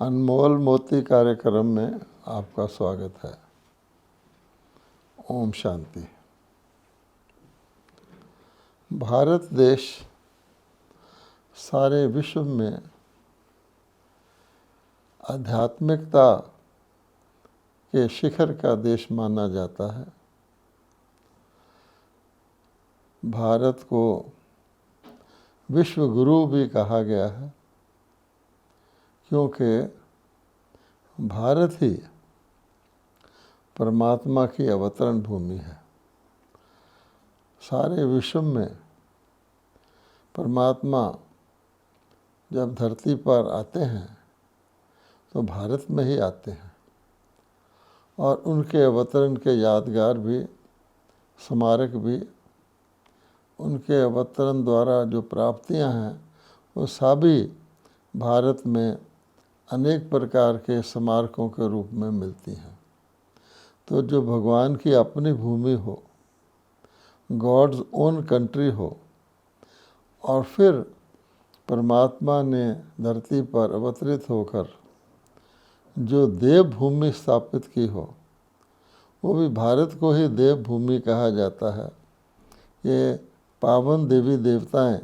अनमोल मोती कार्यक्रम में आपका स्वागत है। ओम शांति। भारत देश सारे विश्व में आध्यात्मिकता के शिखर का देश माना जाता है। भारत को विश्व गुरु भी कहा गया है, क्योंकि भारत ही परमात्मा की अवतरण भूमि है। सारे विश्व में परमात्मा जब धरती पर आते हैं तो भारत में ही आते हैं, और उनके अवतरण के यादगार भी, स्मारक भी, उनके अवतरण द्वारा जो प्राप्तियां हैं वो सभी भारत में अनेक प्रकार के स्मारकों के रूप में मिलती हैं। तो जो भगवान की अपनी भूमि हो, गॉड्स ओन कंट्री हो, और फिर परमात्मा ने धरती पर अवतरित होकर जो देव भूमि स्थापित की हो, वो भी भारत को ही देव भूमि कहा जाता है। ये पावन देवी देवताएं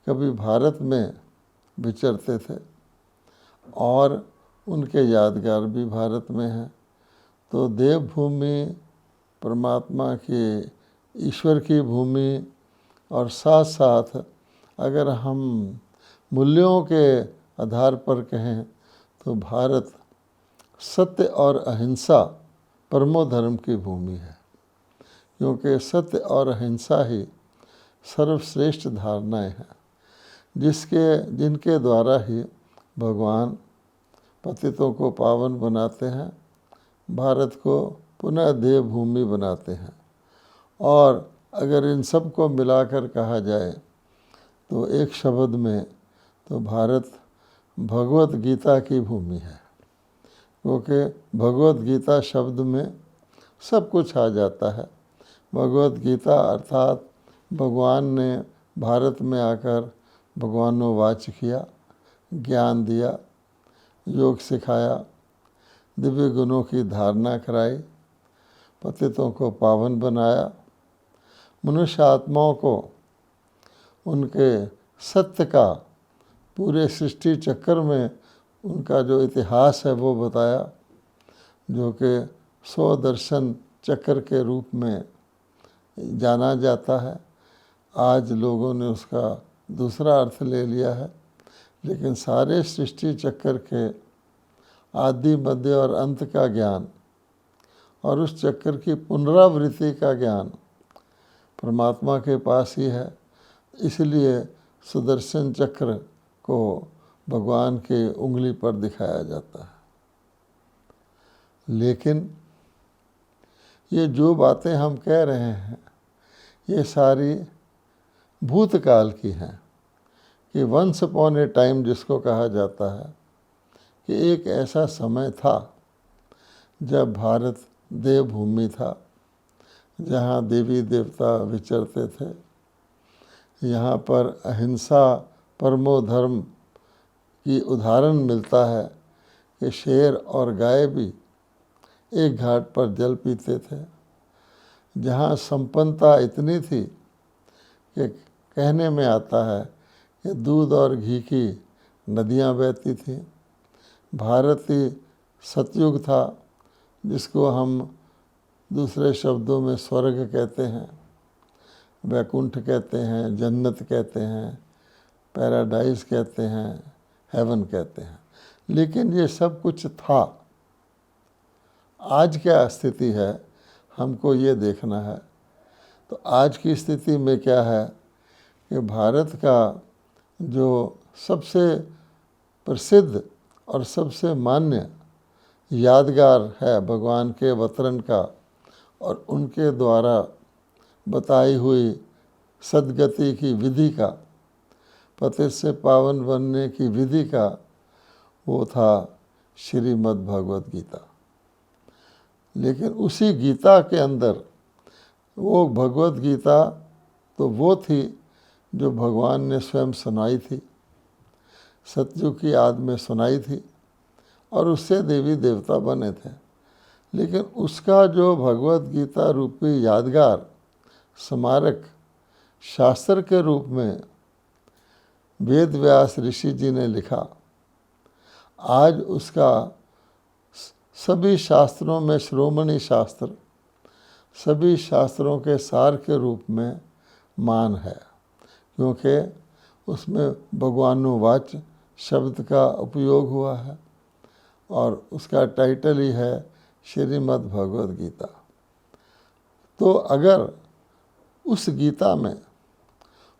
कभी भारत में विचरते थे और उनके यादगार भी भारत में हैं। तो देव भूमि परमात्मा की, ईश्वर की भूमि, और साथ साथ अगर हम मूल्यों के आधार पर कहें तो भारत सत्य और अहिंसा परमो धर्म की भूमि है, क्योंकि सत्य और अहिंसा ही सर्वश्रेष्ठ धारणाएं हैं, जिनके द्वारा ही भगवान पतितों को पावन बनाते हैं, भारत को पुनः देव भूमि बनाते हैं। और अगर इन सब को मिलाकर कहा जाए तो एक शब्द में तो भारत भगवत गीता की भूमि है, क्योंकि भगवत गीता शब्द में सब कुछ आ जाता है। भगवत गीता अर्थात भगवान ने भारत में आकर भगवानोवाच किया, ज्ञान दिया, योग सिखाया, दिव्य गुणों की धारणा कराई, पतितों को पावन बनाया, मनुष्य आत्माओं को उनके सत्य का पूरे सृष्टि चक्र में उनका जो इतिहास है वो बताया, जो कि 100 दर्शन चक्र के रूप में जाना जाता है। आज लोगों ने उसका दूसरा अर्थ ले लिया है, लेकिन सारे सृष्टि चक्र के आदि, मध्य और अंत का ज्ञान और उस चक्र की पुनरावृत्ति का ज्ञान परमात्मा के पास ही है। इसलिए सुदर्शन चक्र को भगवान के उंगली पर दिखाया जाता है। लेकिन ये जो बातें हम कह रहे हैं ये सारी भूतकाल की हैं, कि वंस अपॉन ए टाइम जिसको कहा जाता है, कि एक ऐसा समय था जब भारत देवभूमि था, जहाँ देवी देवता विचरते थे। यहाँ पर अहिंसा परमो धर्म की उदाहरण मिलता है कि शेर और गाय भी एक घाट पर जल पीते थे। जहाँ संपन्नता इतनी थी कि कहने में आता है कि दूध और घी की नदियाँ बहती थीं। भारत ही सतयुग था, जिसको हम दूसरे शब्दों में स्वर्ग कहते हैं, वैकुंठ कहते हैं, जन्नत कहते हैं, पैराडाइज कहते हैं, हेवन कहते हैं। लेकिन ये सब कुछ था। आज क्या स्थिति है हमको ये देखना है। तो आज की स्थिति में क्या है कि भारत का जो सबसे प्रसिद्ध और सबसे मान्य यादगार है भगवान के अवतरण का, और उनके द्वारा बताई हुई सद्गति की विधि का, पतित से पावन बनने की विधि का, वो था श्रीमद् भगवत गीता। लेकिन उसी गीता के अंदर वो भगवत गीता तो वो थी जो भगवान ने स्वयं सुनाई थी, सतयुग की आद में सुनाई थी, और उससे देवी देवता बने थे। लेकिन उसका जो भगवत गीता रूपी यादगार स्मारक शास्त्र के रूप में वेद व्यास ऋषि जी ने लिखा, आज उसका सभी शास्त्रों में श्रोमणी शास्त्र, सभी शास्त्रों के सार के रूप में मान है, क्योंकि उसमें भगवानुवाच शब्द का उपयोग हुआ है और उसका टाइटल ही है श्रीमद् भगवद गीता। तो अगर उस गीता में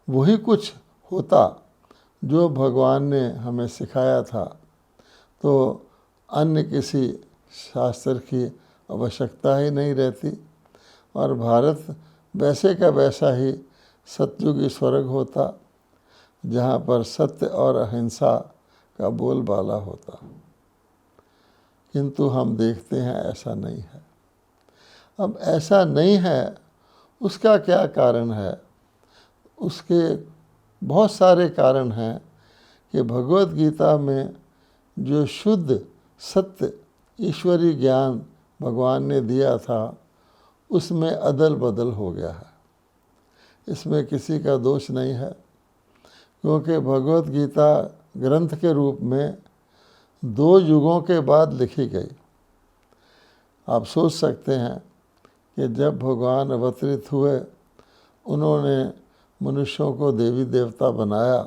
वही कुछ होता जो भगवान ने हमें सिखाया था, तो अन्य किसी शास्त्र की आवश्यकता ही नहीं रहती और भारत वैसे का वैसा ही सतयुगी स्वर्ग होता, जहाँ पर सत्य और अहिंसा का बोलबाला होता। किंतु हम देखते हैं ऐसा नहीं है। अब ऐसा नहीं है, उसका क्या कारण है? उसके बहुत सारे कारण हैं कि भगवत गीता में जो शुद्ध सत्य ईश्वरीय ज्ञान भगवान ने दिया था, उसमें अदल बदल हो गया है। इसमें किसी का दोष नहीं है, क्योंकि भगवत गीता ग्रंथ के रूप में 2 युगों के बाद लिखी गई। आप सोच सकते हैं कि जब भगवान अवतरित हुए, उन्होंने मनुष्यों को देवी देवता बनाया,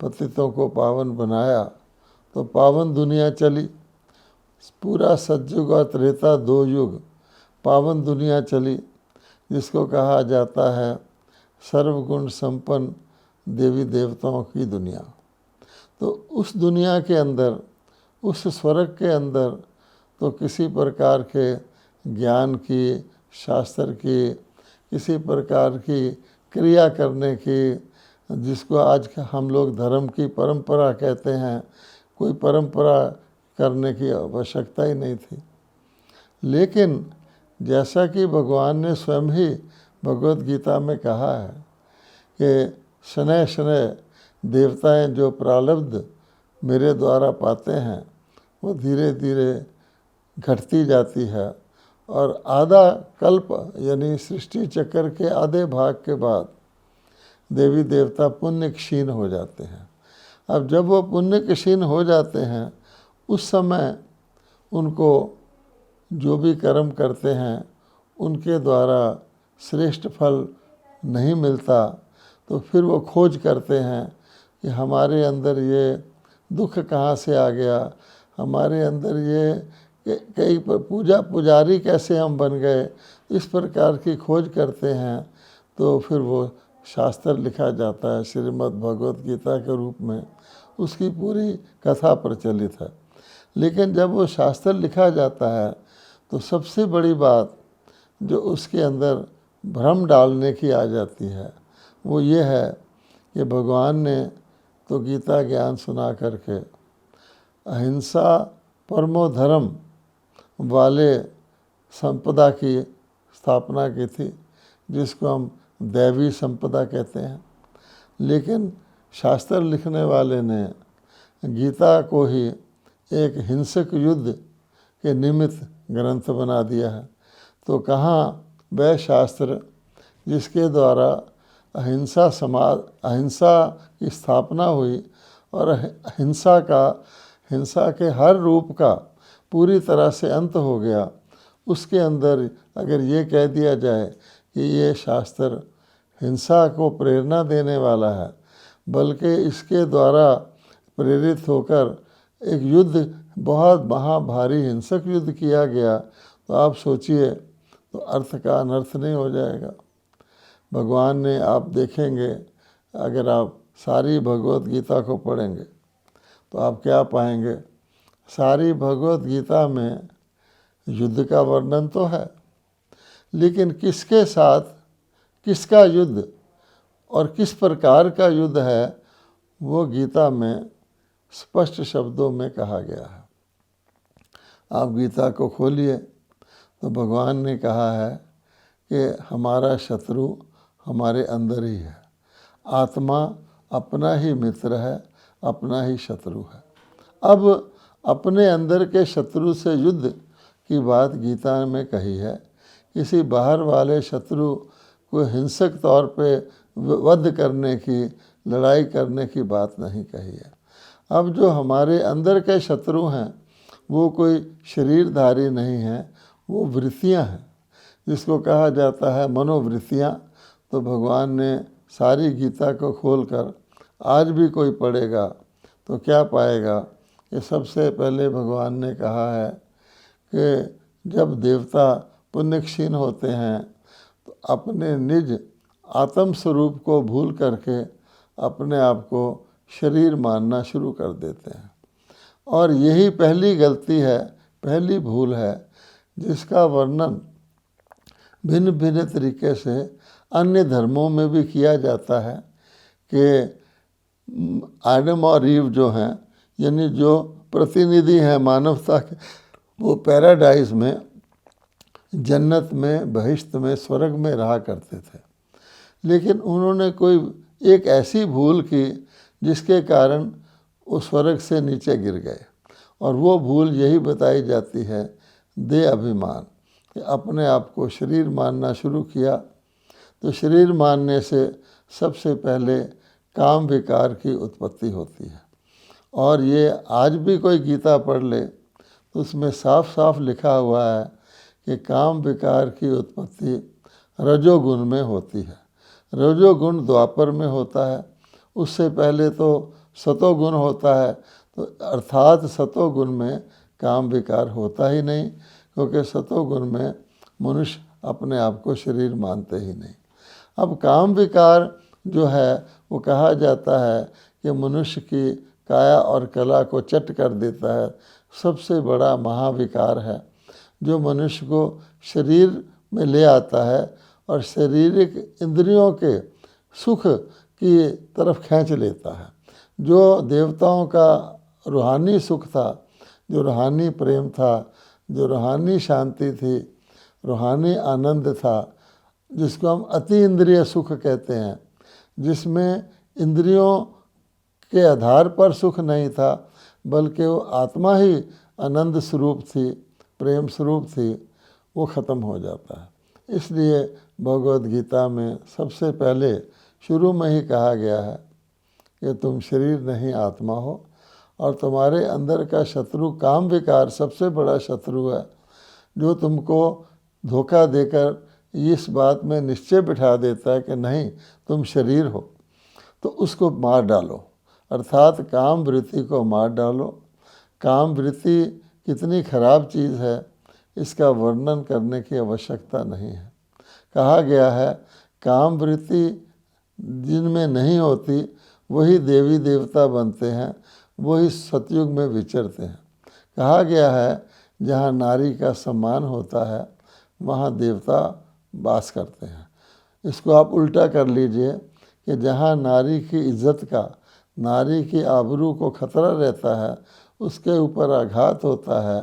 पतितों को पावन बनाया, तो पावन दुनिया चली। पूरा सतयुग और त्रेता 2 युग पावन दुनिया चली, जिसको कहा जाता है सर्वगुण संपन्न देवी देवताओं की दुनिया। तो उस दुनिया के अंदर, उस स्वर्ग के अंदर तो किसी प्रकार के ज्ञान की, शास्त्र की, किसी प्रकार की क्रिया करने की, जिसको आज हम लोग धर्म की परंपरा कहते हैं, कोई परंपरा करने की आवश्यकता ही नहीं थी। लेकिन जैसा कि भगवान ने स्वयं ही भगवत गीता में कहा है कि शनैः शनैः देवताएं जो प्रारब्ध मेरे द्वारा पाते हैं, वो धीरे धीरे घटती जाती है और आधा कल्प यानी सृष्टि चक्र के आधे भाग के बाद देवी देवता पुण्य क्षीण हो जाते हैं। अब जब वो पुण्य क्षीण हो जाते हैं, उस समय उनको जो भी कर्म करते हैं उनके द्वारा श्रेष्ठ फल नहीं मिलता, तो फिर वो खोज करते हैं कि हमारे अंदर ये दुख कहाँ से आ गया, हमारे अंदर ये कई पुजारी कैसे हम बन गए, इस प्रकार की खोज करते हैं। तो फिर वो शास्त्र लिखा जाता है श्रीमद् भगवत गीता के रूप में, उसकी पूरी कथा प्रचलित है। लेकिन जब वो शास्त्र लिखा जाता है, तो सबसे बड़ी बात जो उसके अंदर भ्रम डालने की आ जाती है, वो ये है कि भगवान ने तो गीता ज्ञान सुना करके अहिंसा परमो धर्म वाले संपदा की स्थापना की थी, जिसको हम दैवी संपदा कहते हैं। लेकिन शास्त्र लिखने वाले ने गीता को ही एक हिंसक युद्ध के निमित्त ग्रंथ बना दिया है। तो कहाँ वह शास्त्र जिसके द्वारा अहिंसा की स्थापना हुई और हिंसा के हर रूप का पूरी तरह से अंत हो गया, उसके अंदर अगर ये कह दिया जाए कि ये शास्त्र हिंसा को प्रेरणा देने वाला है, बल्कि इसके द्वारा प्रेरित होकर एक युद्ध, बहुत महाभारी हिंसक युद्ध किया गया, तो आप सोचिए तो अर्थ का अनर्थ नहीं हो जाएगा। भगवान ने, आप देखेंगे अगर आप सारी भगवत गीता को पढ़ेंगे तो आप क्या पाएंगे, सारी भगवत गीता में युद्ध का वर्णन तो है, लेकिन किसके साथ किसका युद्ध और किस प्रकार का युद्ध है, वो गीता में स्पष्ट शब्दों में कहा गया है। आप गीता को खोलिए तो भगवान ने कहा है कि हमारा शत्रु हमारे अंदर ही है, आत्मा अपना ही मित्र है, अपना ही शत्रु है। अब अपने अंदर के शत्रु से युद्ध की बात गीता में कही है, किसी बाहर वाले शत्रु को हिंसक तौर पे वध करने की, लड़ाई करने की बात नहीं कही है। अब जो हमारे अंदर के शत्रु हैं वो कोई शरीरधारी नहीं हैं, वो वृत्तियां हैं, जिसको कहा जाता है मनोवृत्तियां। तो भगवान ने सारी गीता को खोलकर आज भी कोई पढ़ेगा तो क्या पाएगा कि सबसे पहले भगवान ने कहा है कि जब देवता पुण्यक्षीण होते हैं तो अपने निज आत्म स्वरूप को भूल करके अपने आप को शरीर मानना शुरू कर देते हैं। और यही पहली गलती है, पहली भूल है, जिसका वर्णन भिन्न भिन्न तरीके से अन्य धर्मों में भी किया जाता है कि आदम और ईव जो हैं, यानी जो प्रतिनिधि हैं मानवता के, वो पैराडाइज में, जन्नत में, बहिश्त में, स्वर्ग में रहा करते थे। लेकिन उन्होंने कोई एक ऐसी भूल की जिसके कारण वो स्वर्ग से नीचे गिर गए। और वो भूल यही बताई जाती है, दे अभिमान, कि अपने आप को शरीर मानना शुरू किया। तो शरीर मानने से सबसे पहले काम विकार की उत्पत्ति होती है। और ये आज भी कोई गीता पढ़ ले तो उसमें साफ साफ लिखा हुआ है कि काम विकार की उत्पत्ति रजोगुण में होती है। रजोगुण द्वापर में होता है, उससे पहले तो सतोगुण होता है। तो अर्थात सतोगुण में काम विकार होता ही नहीं, क्योंकि सतोगुण में मनुष्य अपने आप को शरीर मानते ही नहीं। अब काम विकार जो है वो कहा जाता है कि मनुष्य की काया और कला को चट कर देता है, सबसे बड़ा महाविकार है, जो मनुष्य को शरीर में ले आता है और शारीरिक इंद्रियों के सुख की तरफ खींच लेता है। जो देवताओं का रूहानी सुख था, जो रूहानी प्रेम था, जो रूहानी शांति थी, रूहानी आनंद था, जिसको हम अति इंद्रिय सुख कहते हैं, जिसमें इंद्रियों के आधार पर सुख नहीं था, बल्कि वो आत्मा ही आनंद स्वरूप थी, प्रेम स्वरूप थी, वो ख़त्म हो जाता है। इसलिए भगवद गीता में सबसे पहले शुरू में ही कहा गया है कि तुम शरीर नहीं आत्मा हो, और तुम्हारे अंदर का शत्रु काम विकार सबसे बड़ा शत्रु है, जो तुमको धोखा देकर इस बात में निश्चय बिठा देता है कि नहीं तुम शरीर हो। तो उसको मार डालो, अर्थात काम वृत्ति को मार डालो। काम वृत्ति कितनी खराब चीज़ है इसका वर्णन करने की आवश्यकता नहीं है। कहा गया है काम वृत्ति जिनमें नहीं होती वही देवी देवता बनते हैं, वही सतयुग में विचरते हैं। कहा गया है जहाँ नारी का सम्मान होता है वहाँ देवता वास करते हैं। इसको आप उल्टा कर लीजिए कि जहाँ नारी की इज्जत का, नारी की आबरू को खतरा रहता है, उसके ऊपर आघात होता है,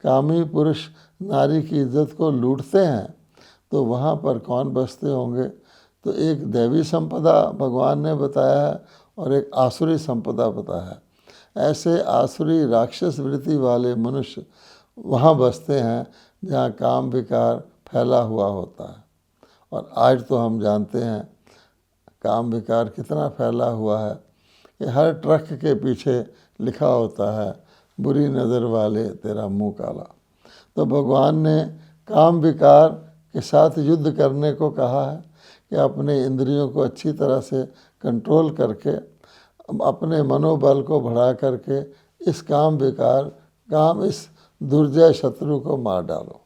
कामी पुरुष नारी की इज्जत को लूटते हैं, तो वहाँ पर कौन बसते होंगे? तो एक दैवी संपदा भगवान ने बताया है और एक आसुरी संपदा बताया है। ऐसे आसुरी राक्षस वृत्ति वाले मनुष्य वहाँ बसते हैं जहाँ काम विकार फैला हुआ होता है। और आज तो हम जानते हैं काम विकार कितना फैला हुआ है कि हर ट्रक के पीछे लिखा होता है बुरी नज़र वाले तेरा मुंह काला। तो भगवान ने काम विकार के साथ युद्ध करने को कहा है कि अपने इंद्रियों को अच्छी तरह से कंट्रोल करके अपने मनोबल को बढ़ा करके इस काम विकार, इस दुर्जय शत्रु को मार डालो।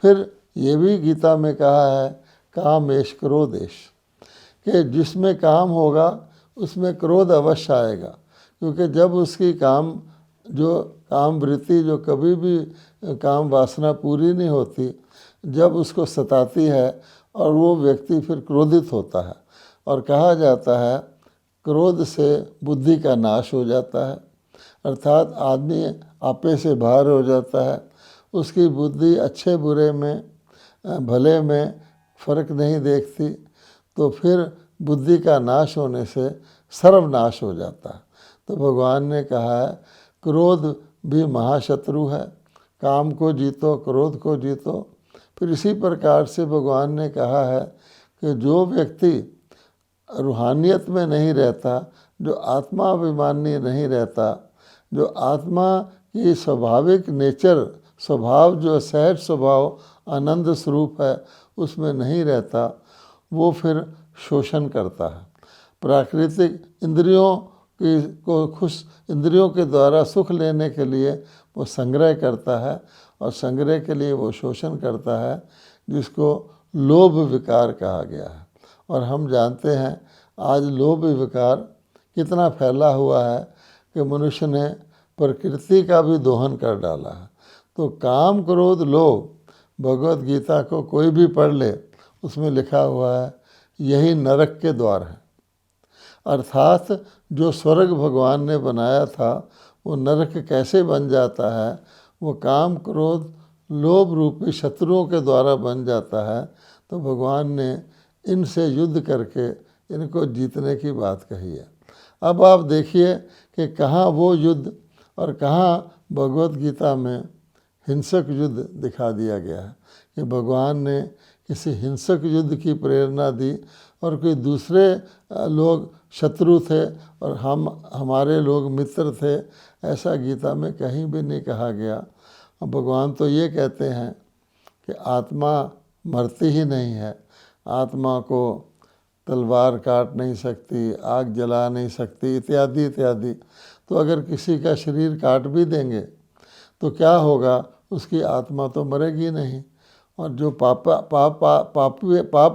फिर ये भी गीता में कहा है कामेश क्रोधेश, कि जिसमें काम होगा उसमें क्रोध अवश्य आएगा, क्योंकि जब उसकी काम वृत्ति जो कभी भी काम वासना पूरी नहीं होती, जब उसको सताती है और वो व्यक्ति फिर क्रोधित होता है। और कहा जाता है क्रोध से बुद्धि का नाश हो जाता है, अर्थात आदमी आपे से बाहर हो जाता है, उसकी बुद्धि अच्छे बुरे में, भले में फर्क नहीं देखती, तो फिर बुद्धि का नाश होने से सर्वनाश हो जाता है। तो भगवान ने कहा है क्रोध भी महाशत्रु है। काम को जीतो, क्रोध को जीतो। फिर इसी प्रकार से भगवान ने कहा है कि जो व्यक्ति रूहानियत में नहीं रहता, जो आत्माभिमानी नहीं रहता, जो आत्मा की स्वाभाविक नेचर, स्वभाव जो सहज स्वभाव आनंद स्वरूप है उसमें नहीं रहता, वो फिर शोषण करता है। प्राकृतिक इंद्रियों इंद्रियों के द्वारा सुख लेने के लिए वो संग्रह करता है, और संग्रह के लिए वो शोषण करता है, जिसको लोभ विकार कहा गया है। और हम जानते हैं आज लोभ विकार कितना फैला हुआ है कि मनुष्य ने प्रकृति का भी दोहन कर डाला है। तो काम क्रोध लोभ, भगवत गीता को कोई भी पढ़ ले, उसमें लिखा हुआ है यही नरक के द्वार है। अर्थात जो स्वर्ग भगवान ने बनाया था वो नरक कैसे बन जाता है, वो काम क्रोध लोभ रूपी शत्रुओं के द्वारा बन जाता है। तो भगवान ने इनसे युद्ध करके इनको जीतने की बात कही है। अब आप देखिए कि कहाँ वो युद्ध और कहाँ भगवत गीता में हिंसक युद्ध दिखा दिया गया है कि भगवान ने किसी हिंसक युद्ध की प्रेरणा दी, और कोई दूसरे लोग शत्रु थे और हमारे लोग मित्र थे, ऐसा गीता में कहीं भी नहीं कहा गया। अब भगवान तो ये कहते हैं कि आत्मा मरती ही नहीं है, आत्मा को तलवार काट नहीं सकती, आग जला नहीं सकती, इत्यादि इत्यादि। तो अगर किसी का शरीर काट भी देंगे तो क्या होगा, उसकी आत्मा तो मरेगी नहीं। और जो पाप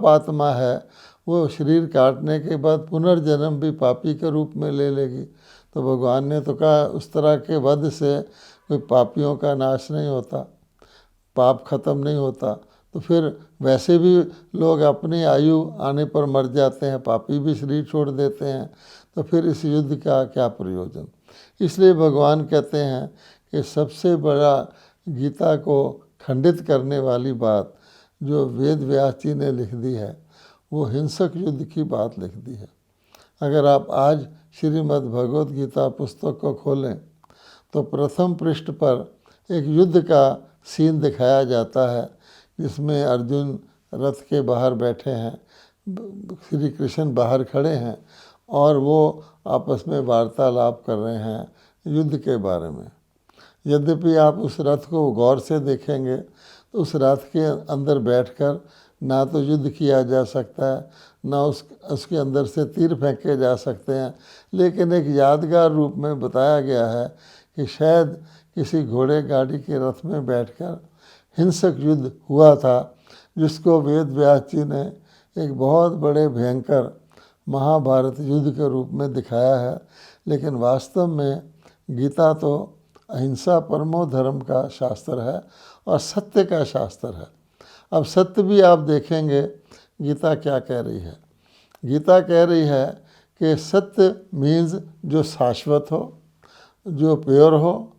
आत्मा है वो शरीर काटने के बाद पुनर्जन्म भी पापी के रूप में ले लेगी। तो भगवान ने तो कहा उस तरह के वध से कोई पापियों का नाश नहीं होता, पाप खत्म नहीं होता। तो फिर वैसे भी लोग अपनी आयु आने पर मर जाते हैं, पापी भी शरीर छोड़ देते हैं, तो फिर इस युद्ध का क्या प्रयोजन। इसलिए भगवान कहते हैं कि सबसे बड़ा गीता को खंडित करने वाली बात जो वेद व्यास जी ने लिख दी है, वो हिंसक युद्ध की बात लिख दी है। अगर आप आज श्रीमद् भगवत गीता पुस्तक को खोलें तो प्रथम पृष्ठ पर एक युद्ध का सीन दिखाया जाता है, जिसमें अर्जुन रथ के बाहर बैठे हैं, श्री कृष्ण बाहर खड़े हैं और वो आपस में वार्तालाप कर रहे हैं युद्ध के बारे में। यद्यपि आप उस रथ को गौर से देखेंगे तो उस रथ के अंदर बैठकर ना तो युद्ध किया जा सकता है, ना उसके अंदर से तीर फेंके जा सकते हैं, लेकिन एक यादगार रूप में बताया गया है कि शायद किसी घोड़े गाड़ी के रथ में बैठकर हिंसक युद्ध हुआ था, जिसको वेद व्यास जी ने एक बहुत बड़े भयंकर महाभारत युद्ध के रूप में दिखाया है। लेकिन वास्तव में गीता तो अहिंसा परमो धर्म का शास्त्र है और सत्य का शास्त्र है। अब सत्य भी आप देखेंगे गीता क्या कह रही है। गीता कह रही है कि सत्य मीन्स जो शाश्वत हो, जो प्योर हो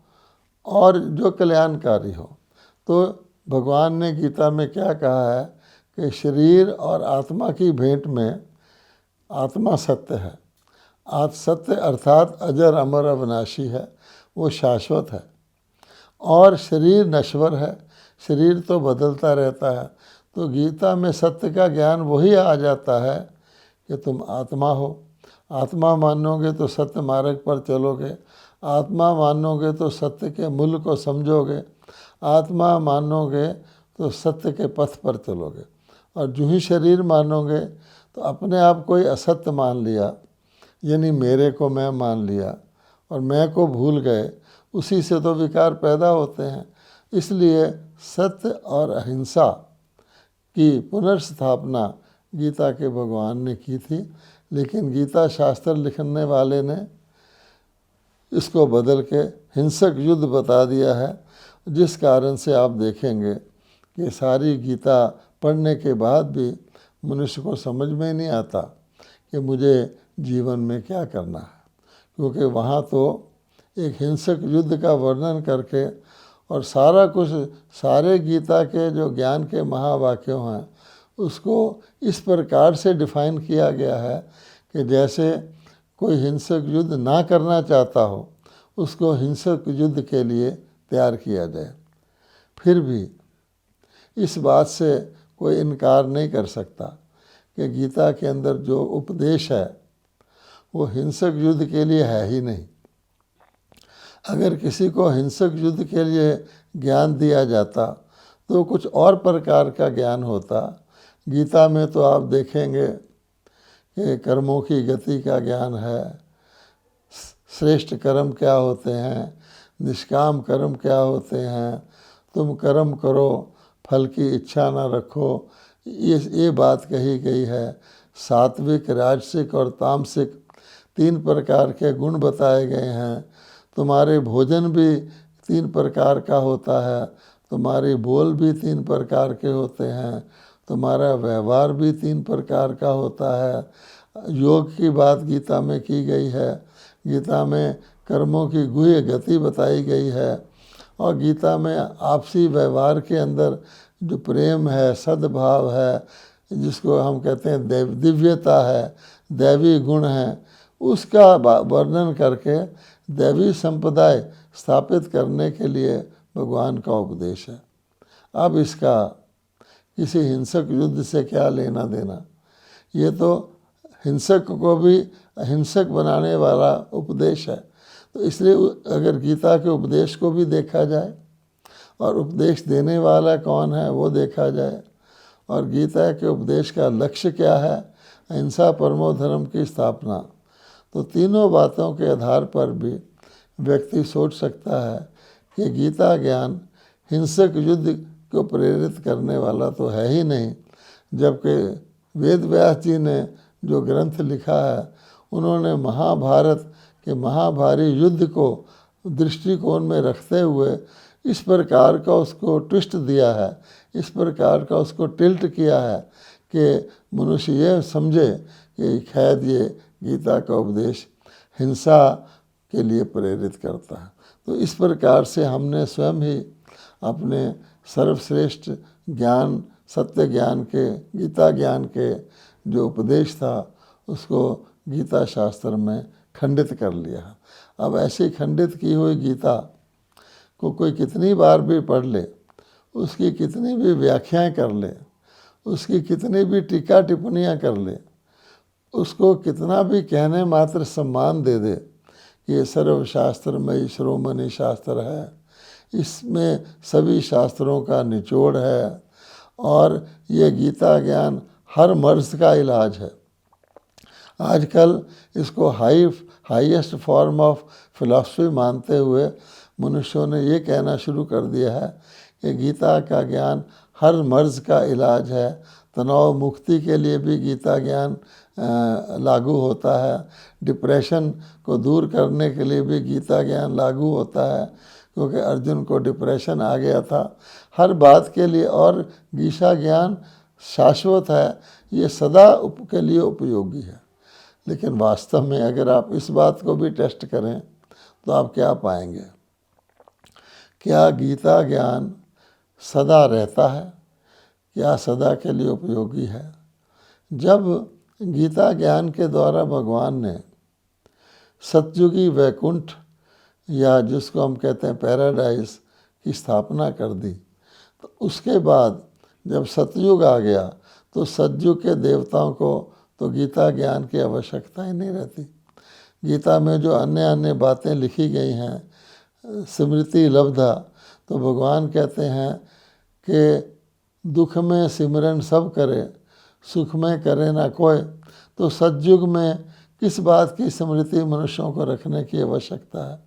और जो कल्याणकारी हो। तो भगवान ने गीता में क्या कहा है कि शरीर और आत्मा की भेंट में आत्मा सत्य है। सत्य अर्थात अजर अमर अविनाशी है, वो शाश्वत है। और शरीर नश्वर है, शरीर तो बदलता रहता है। तो गीता में सत्य का ज्ञान वही आ जाता है कि तुम आत्मा हो, आत्मा मानोगे तो सत्य मार्ग पर चलोगे, आत्मा मानोगे तो सत्य के मूल्य को समझोगे, आत्मा मानोगे तो सत्य के पथ पर चलोगे। और जो ही शरीर मानोगे तो अपने आप को ही असत्य मान लिया, यानी मेरे को मैं मान लिया और मैं को भूल गए, उसी से तो विकार पैदा होते हैं। इसलिए सत्य और अहिंसा की पुनर्स्थापना गीता के भगवान ने की थी, लेकिन गीता शास्त्र लिखने वाले ने इसको बदल के हिंसक युद्ध बता दिया है, जिस कारण से आप देखेंगे कि सारी गीता पढ़ने के बाद भी मनुष्य को समझ में नहीं आता कि मुझे जीवन में क्या करना है, क्योंकि वहाँ तो एक हिंसक युद्ध का वर्णन करके और सारा कुछ, सारे गीता के जो ज्ञान के महावाक्यों हैं उसको इस प्रकार से डिफाइन किया गया है कि जैसे कोई हिंसक युद्ध ना करना चाहता हो, उसको हिंसक युद्ध के लिए तैयार किया जाए। फिर भी इस बात से कोई इनकार नहीं कर सकता कि गीता के अंदर जो उपदेश है वो हिंसक युद्ध के लिए है ही नहीं। अगर किसी को हिंसक युद्ध के लिए ज्ञान दिया जाता तो कुछ और प्रकार का ज्ञान होता। गीता में तो आप देखेंगे कि कर्मों की गति का ज्ञान है, श्रेष्ठ कर्म क्या होते हैं, निष्काम कर्म क्या होते हैं, तुम कर्म करो फल की इच्छा न रखो, ये बात कही गई है। सात्विक, राजसिक और तामसिक 3 प्रकार के गुण बताए गए हैं। तुम्हारे भोजन भी 3 प्रकार का होता है, तुम्हारी बोल भी 3 प्रकार के होते हैं, तुम्हारा व्यवहार भी 3 प्रकार का होता है। योग की बात गीता में की गई है। गीता में कर्मों की गुह्य गति बताई गई है और गीता में आपसी व्यवहार के अंदर जो प्रेम है, सद्भाव है, जिसको हम कहते हैं दिव्यता है, दैवी गुण है, उसका वर्णन करके दैवी संप्रदाय स्थापित करने के लिए भगवान का उपदेश है। अब इसका किसी हिंसक युद्ध से क्या लेना देना? ये तो हिंसक को भी अहिंसक बनाने वाला उपदेश है। तो इसलिए अगर गीता के उपदेश को भी देखा जाए और उपदेश देने वाला कौन है वो देखा जाए और गीता के उपदेश का लक्ष्य क्या है, अहिंसा परमो धर्म की स्थापना, तो तीनों बातों के आधार पर भी व्यक्ति सोच सकता है कि गीता ज्ञान हिंसक युद्ध को प्रेरित करने वाला तो है ही नहीं। जबकि वेद व्यास जी ने जो ग्रंथ लिखा है उन्होंने महाभारत के महाभारी युद्ध को दृष्टिकोण में रखते हुए इस प्रकार का उसको ट्विस्ट दिया है, इस प्रकार का उसको टिल्ट किया है कि मनुष्य ये समझे कि खैर ये गीता का उपदेश हिंसा के लिए प्रेरित करता है। तो इस प्रकार से हमने स्वयं ही अपने सर्वश्रेष्ठ ज्ञान, सत्य ज्ञान के, गीता ज्ञान के जो उपदेश था उसको गीता शास्त्र में खंडित कर लिया। अब ऐसी खंडित की हुई गीता को कोई कितनी बार भी पढ़ ले, उसकी कितनी भी व्याख्याएं कर ले, उसकी कितनी भी टीका टिप्पणियां कर ले, उसको कितना भी कहने मात्र सम्मान दे दे कि ये सर्वशास्त्रमयी शिरोमणि शास्त्र है, इसमें सभी शास्त्रों का निचोड़ है और ये गीता ज्ञान हर मर्ज का इलाज है। आजकल इसको हाईएस्ट फॉर्म ऑफ फिलॉसफी मानते हुए मनुष्यों ने ये कहना शुरू कर दिया है कि गीता का ज्ञान हर मर्ज का इलाज है। तनाव मुक्ति के लिए भी गीता ज्ञान लागू होता है, डिप्रेशन को दूर करने के लिए भी गीता ज्ञान लागू होता है, क्योंकि अर्जुन को डिप्रेशन आ गया था। हर बात के लिए, और गीता ज्ञान शाश्वत है, ये सदा के लिए उपयोगी है। लेकिन वास्तव में अगर आप इस बात को भी टेस्ट करें तो आप क्या पाएंगे? क्या गीता ज्ञान सदा रहता है? क्या सदा के लिए उपयोगी है? जब गीता ज्ञान के द्वारा भगवान ने सतयुगी वैकुंठ, या जिसको हम कहते हैं पैराडाइज, की स्थापना कर दी, तो उसके बाद जब सतयुग आ गया तो सतयुग के देवताओं को तो गीता ज्ञान की आवश्यकता ही नहीं रहती। गीता में जो अन्य अन्य बातें लिखी गई हैं, स्मृति लब्धा, तो भगवान कहते हैं कि दुख में सिमरन सब करे, सुख में करे ना कोई। तो सतयुग में किस बात की स्मृति मनुष्यों को रखने की आवश्यकता है?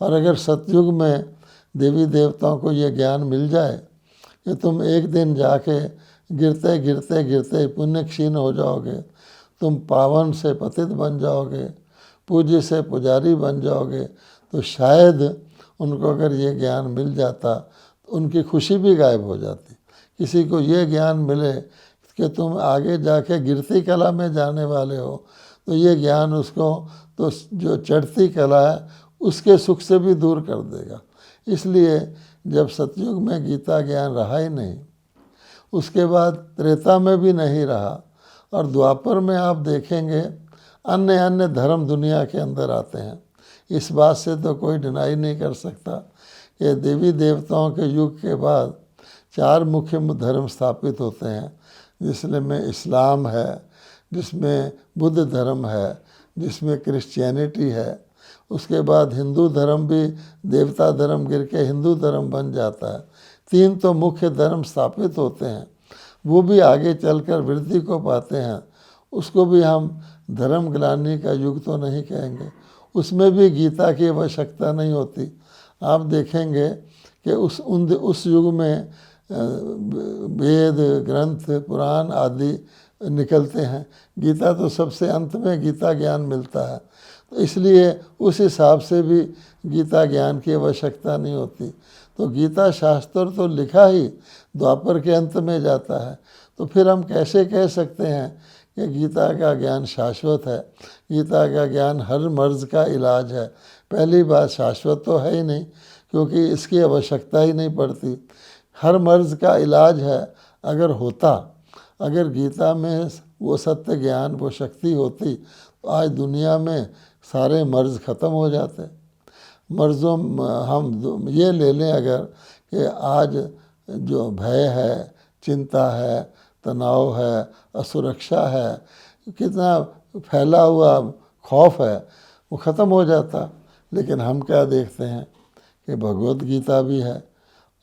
और अगर सतयुग में देवी देवताओं को ये ज्ञान मिल जाए कि तुम एक दिन जाके गिरते गिरते गिरते पुण्य क्षीण हो जाओगे, तुम पावन से पतित बन जाओगे, पूज्य से पुजारी बन जाओगे, तो शायद उनको अगर ये ज्ञान मिल जाता तो उनकी खुशी भी गायब हो जाती। किसी को ये ज्ञान मिले कि तुम आगे जाके गिरती कला में जाने वाले हो, तो ये ज्ञान उसको तो जो चढ़ती कला है उसके सुख से भी दूर कर देगा। इसलिए जब सतयुग में गीता ज्ञान रहा ही नहीं, उसके बाद त्रेता में भी नहीं रहा, और द्वापर में आप देखेंगे अन्य अन्य धर्म दुनिया के अंदर आते हैं। इस बात से तो कोई डिनाई नहीं कर सकता कि देवी देवताओं के युग के बाद 4 मुख्य धर्म स्थापित होते हैं, जिसमें इस्लाम है, जिसमें बुद्ध धर्म है, जिसमें क्रिश्चियनिटी है। उसके बाद हिंदू धर्म भी देवता धर्म गिर के हिंदू धर्म बन जाता है। 3 तो मुख्य धर्म स्थापित होते हैं, वो भी आगे चलकर वृद्धि को पाते हैं। उसको भी हम धर्म ग्लानि का युग तो नहीं कहेंगे, उसमें भी गीता की आवश्यकता नहीं होती। आप देखेंगे कि उस युग में वेद ग्रंथ पुराण आदि निकलते हैं, गीता तो सबसे अंत में गीता ज्ञान मिलता है, तो इसलिए उस हिसाब से भी गीता ज्ञान की आवश्यकता नहीं होती। तो गीता शास्त्र तो लिखा ही द्वापर के अंत में जाता है, तो फिर हम कैसे कह सकते हैं कि गीता का ज्ञान शाश्वत है? गीता का ज्ञान हर मर्ज का इलाज है। पहली बात, शाश्वत तो है ही नहीं, क्योंकि इसकी आवश्यकता ही नहीं पड़ती। हर मर्ज का इलाज है। अगर गीता में वो सत्य ज्ञान, वो शक्ति होती, तो आज दुनिया में सारे मर्ज ख़त्म हो जाते। मर्ज़ों हम ये ले लें अगर कि आज जो भय है, चिंता है, तनाव है, असुरक्षा है, कितना फैला हुआ खौफ है, वो ख़त्म हो जाता। लेकिन हम क्या देखते हैं कि भगवत गीता भी है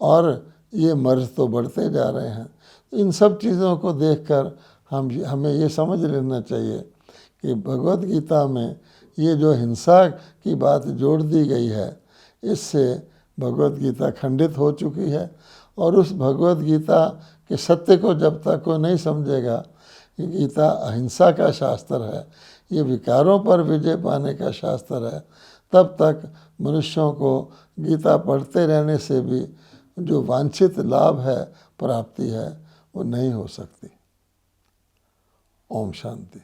और ये मर्ज तो बढ़ते जा रहे हैं। इन सब चीज़ों को देखकर हमें ये समझ लेना चाहिए कि भगवत गीता में ये जो हिंसा की बात जोड़ दी गई है, इससे भगवत गीता खंडित हो चुकी है। और उस भगवत गीता के सत्य को जब तक कोई नहीं समझेगा कि गीता अहिंसा का शास्त्र है, ये विकारों पर विजय पाने का शास्त्र है, तब तक मनुष्यों को गीता पढ़ते रहने से भी जो वांछित लाभ है, प्राप्ति है, वो नहीं हो सकती। ओम शांति।